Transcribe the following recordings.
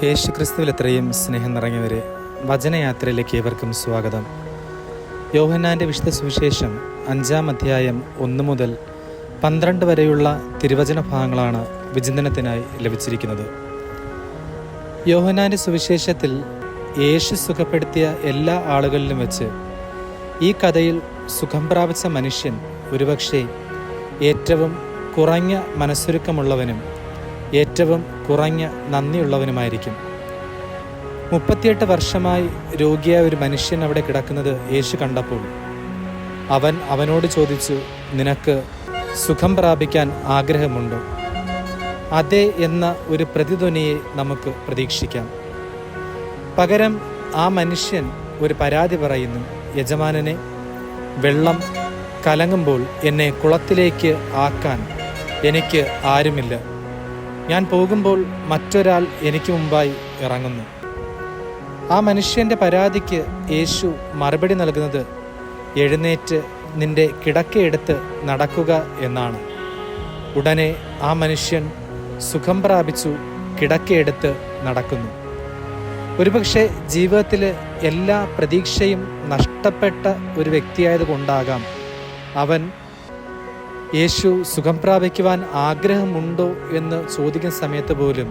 യേശുക്രിസ്തുവിൽ എത്രയും സ്നേഹം നിറഞ്ഞവരെ, വചനയാത്രയിലേക്ക് ഏവർക്കും സ്വാഗതം. യോഹന്നാൻ്റെ വിശുദ്ധ സുവിശേഷം 5-ാം അധ്യായം 1 മുതൽ 12 വരെയുള്ള തിരുവചന ഭാഗങ്ങളാണ് വിചിന്തനത്തിനായി ലഭിച്ചിരിക്കുന്നത്. യോഹന്നാൻ്റെ സുവിശേഷത്തിൽ യേശു സുഖപ്പെടുത്തിയ എല്ലാ ആളുകളിലും വെച്ച് ഈ കഥയിൽ സുഖം പ്രാപിച്ച മനുഷ്യൻ ഒരുപക്ഷെ ഏറ്റവും കുറഞ്ഞ മനസ്സൊരുക്കമുള്ളവനും ഏറ്റവും കുറഞ്ഞ നന്ദിയുള്ളവനുമായിരിക്കും. 38 വർഷമായി രോഗിയായ ഒരു മനുഷ്യൻ അവിടെ കിടക്കുന്നത് യേശു കണ്ടപ്പോൾ അവനോട് ചോദിച്ചു, നിനക്ക് സുഖം പ്രാപിക്കാൻ ആഗ്രഹമുണ്ടോ? അതെ എന്ന ഒരു പ്രതിധ്വനിയെ നമുക്ക് പ്രതീക്ഷിക്കാം. പകരം ആ മനുഷ്യൻ ഒരു പരാതി പറയുന്നു, യജമാനനെ, വെള്ളം കലങ്ങുമ്പോൾ എന്നെ കുളത്തിലേക്ക് ആക്കാൻ എനിക്ക് ആരുമില്ല. ഞാൻ പോകുമ്പോൾ മറ്റൊരാൾ എനിക്ക് മുമ്പായി ഇറങ്ങുന്നു. ആ മനുഷ്യൻ്റെ പരാതിക്ക് യേശു മറുപടി നൽകുന്നത്, എഴുന്നേറ്റ് നിന്റെ കിടക്കയെടുത്ത് നടക്കുക എന്നാണ്. ഉടനെ ആ മനുഷ്യൻ സുഖം പ്രാപിച്ചു കിടക്കയെടുത്ത് നടക്കുന്നു. ഒരുപക്ഷെ ജീവിതത്തിൽ എല്ലാ പ്രതീക്ഷയും നഷ്ടപ്പെട്ട ഒരു വ്യക്തിയായതുകൊണ്ടാകാം അവൻ യേശു സുഖം പ്രാപിക്കുവാൻ ആഗ്രഹമുണ്ടോ എന്ന് ചോദിക്കുന്ന സമയത്ത് പോലും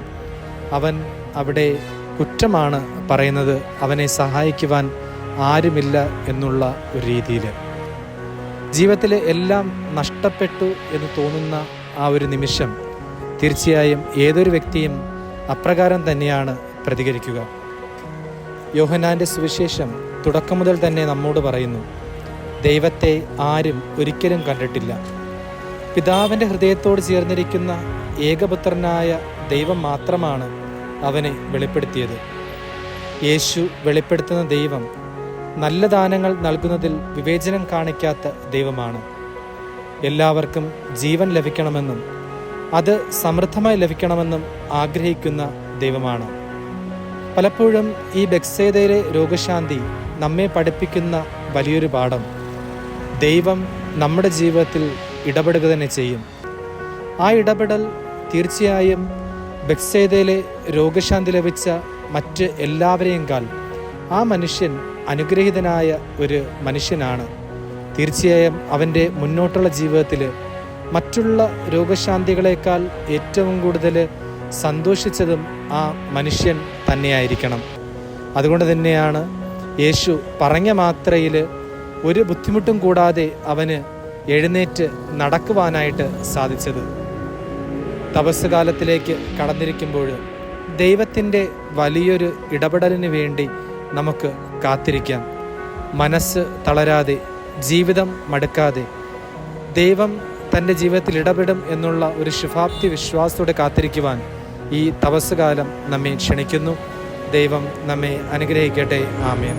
അവൻ അവിടെ കുറ്റമാണ് പറയുന്നത്, അവനെ സഹായിക്കുവാൻ ആരുമില്ല എന്നുള്ള ഒരു രീതിയിൽ. ജീവിതത്തിൽ എല്ലാം നഷ്ടപ്പെട്ടു എന്ന് തോന്നുന്ന ആ ഒരു നിമിഷം തീർച്ചയായും ഏതൊരു വ്യക്തിയും അപ്രകാരം തന്നെയാണ് പ്രതികരിക്കുക. യോഹന്നാൻ്റെ സുവിശേഷം തുടക്കം മുതൽ തന്നെ നമ്മോട് പറയുന്നു, ദൈവത്തെ ആരും ഒരിക്കലും കണ്ടിട്ടില്ല. പിതാവിൻ്റെ ഹൃദയത്തോട് ചേർന്നിരിക്കുന്ന ഏകപുത്രനായ ദൈവം മാത്രമാണ് അവനെ വെളിപ്പെടുത്തിയത്. യേശു വെളിപ്പെടുത്തുന്ന ദൈവം നല്ല ദാനങ്ങൾ നൽകുന്നതിൽ വിവേചനം കാണിക്കാത്ത ദൈവമാണ്. എല്ലാവർക്കും ജീവൻ ലഭിക്കണമെന്നും അത് സമൃദ്ധമായി ലഭിക്കണമെന്നും ആഗ്രഹിക്കുന്ന ദൈവമാണ്. പലപ്പോഴും ഈ ബെത്സേദയിലെ രോഗശാന്തി നമ്മെ പഠിപ്പിക്കുന്ന വലിയൊരു പാഠം, ദൈവം നമ്മുടെ ജീവിതത്തിൽ ഇടപെടുക തന്നെ ചെയ്യും. ആ ഇടപെടൽ തീർച്ചയായും ബെത്സേദയിലെ രോഗശാന്തി ലഭിച്ച മറ്റ് എല്ലാവരെയും ആ മനുഷ്യൻ അനുഗ്രഹീതനായ ഒരു മനുഷ്യനാണ്. തീർച്ചയായും അവൻ്റെ മുന്നോട്ടുള്ള ജീവിതത്തിൽ മറ്റുള്ള രോഗശാന്തികളെക്കാൾ ഏറ്റവും കൂടുതൽ സന്തോഷിച്ചതും ആ മനുഷ്യൻ തന്നെയായിരിക്കണം. അതുകൊണ്ട് തന്നെയാണ് യേശു പറഞ്ഞ മാത്രയിൽ ഒരു ബുദ്ധിമുട്ടും കൂടാതെ അവന് എഴുന്നേറ്റ് നടക്കുവാനായിട്ട് സാധിച്ചത്. തപസ് കാലത്തിലേക്ക് കടന്നിരിക്കുമ്പോൾ ദൈവത്തിൻ്റെ വലിയൊരു ഇടപെടലിന് വേണ്ടി നമുക്ക് കാത്തിരിക്കാം. മനസ്സ് തളരാതെ, ജീവിതം മടുക്കാതെ ദൈവം തൻ്റെ ജീവിതത്തിൽ ഇടപെടും എന്നുള്ള ഒരു ശുഭാപ്തി വിശ്വാസത്തോടെ കാത്തിരിക്കുവാൻ ഈ തപസ് കാലം നമ്മെ ക്ഷണിക്കുന്നു. ദൈവം നമ്മെ അനുഗ്രഹിക്കട്ടെ. ആമേൻ.